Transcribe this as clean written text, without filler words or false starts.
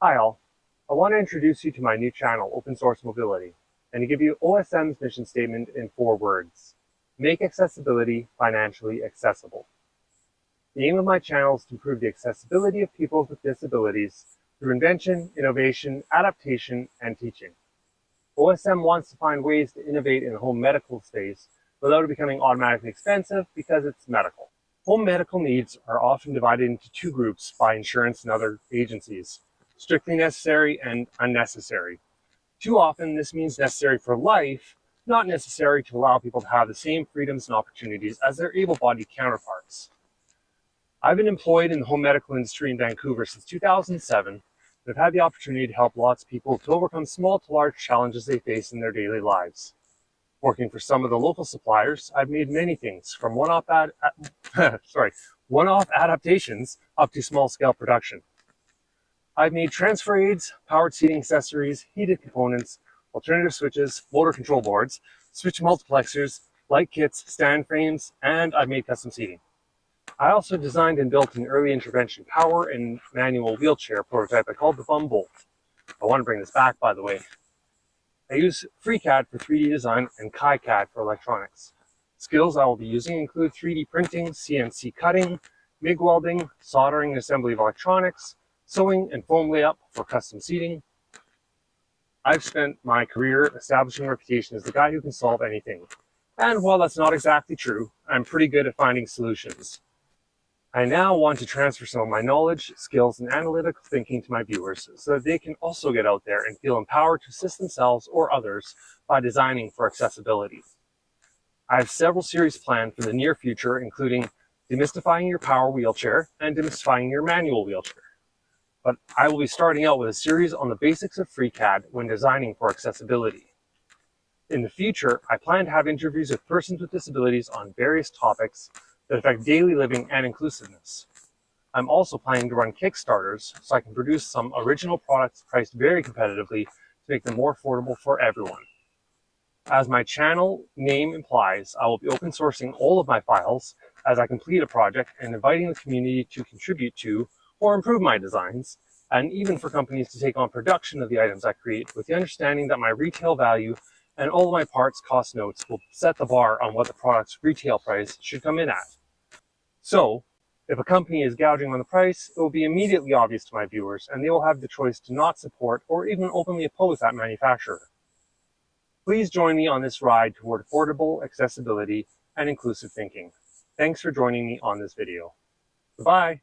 Hi all, I want to introduce you to my new channel, Open Source Mobility, and to give you OSM's mission statement in 4 words. Make accessibility financially accessible. The aim of my channel is to improve the accessibility of people with disabilities through invention, innovation, adaptation, and teaching. OSM wants to find ways to innovate in the home medical space without it becoming automatically expensive because it's medical. Home medical needs are often divided into 2 groups by insurance and other agencies: strictly necessary and unnecessary. Too often, this means necessary for life, not necessary to allow people to have the same freedoms and opportunities as their able-bodied counterparts. I've been employed in the home medical industry in Vancouver since 2007, and I've had the opportunity to help lots of people to overcome small to large challenges they face in their daily lives. Working for some of the local suppliers, I've made many things from one-off adaptations up to small-scale production. I've made transfer aids, powered seating accessories, heated components, alternative switches, motor control boards, switch multiplexers, light kits, stand frames, and I've made custom seating. I also designed and built an early intervention power and manual wheelchair prototype I called the Bum Bolt. I want to bring this back, by the way. I use FreeCAD for 3D design and KiCad for electronics. Skills I will be using include 3D printing, CNC cutting, MIG welding, soldering and assembly of electronics, sewing and foam layup for custom seating. I've spent my career establishing a reputation as the guy who can solve anything. And while that's not exactly true, I'm pretty good at finding solutions. I now want to transfer some of my knowledge, skills, and analytical thinking to my viewers so that they can also get out there and feel empowered to assist themselves or others by designing for accessibility. I have several series planned for the near future, including demystifying your power wheelchair and demystifying your manual wheelchair. But I will be starting out with a series on the basics of FreeCAD when designing for accessibility. In the future, I plan to have interviews with persons with disabilities on various topics that affect daily living and inclusiveness. I'm also planning to run Kickstarters so I can produce some original products priced very competitively to make them more affordable for everyone. As my channel name implies, I will be open sourcing all of my files as I complete a project and inviting the community to contribute to or improve my designs, and even for companies to take on production of the items I create with the understanding that my retail value and all of my parts cost notes will set the bar on what the product's retail price should come in at. So, if a company is gouging on the price, it will be immediately obvious to my viewers, and they will have the choice to not support or even openly oppose that manufacturer. Please join me on this ride toward affordable accessibility and inclusive thinking. Thanks for joining me on this video. Goodbye.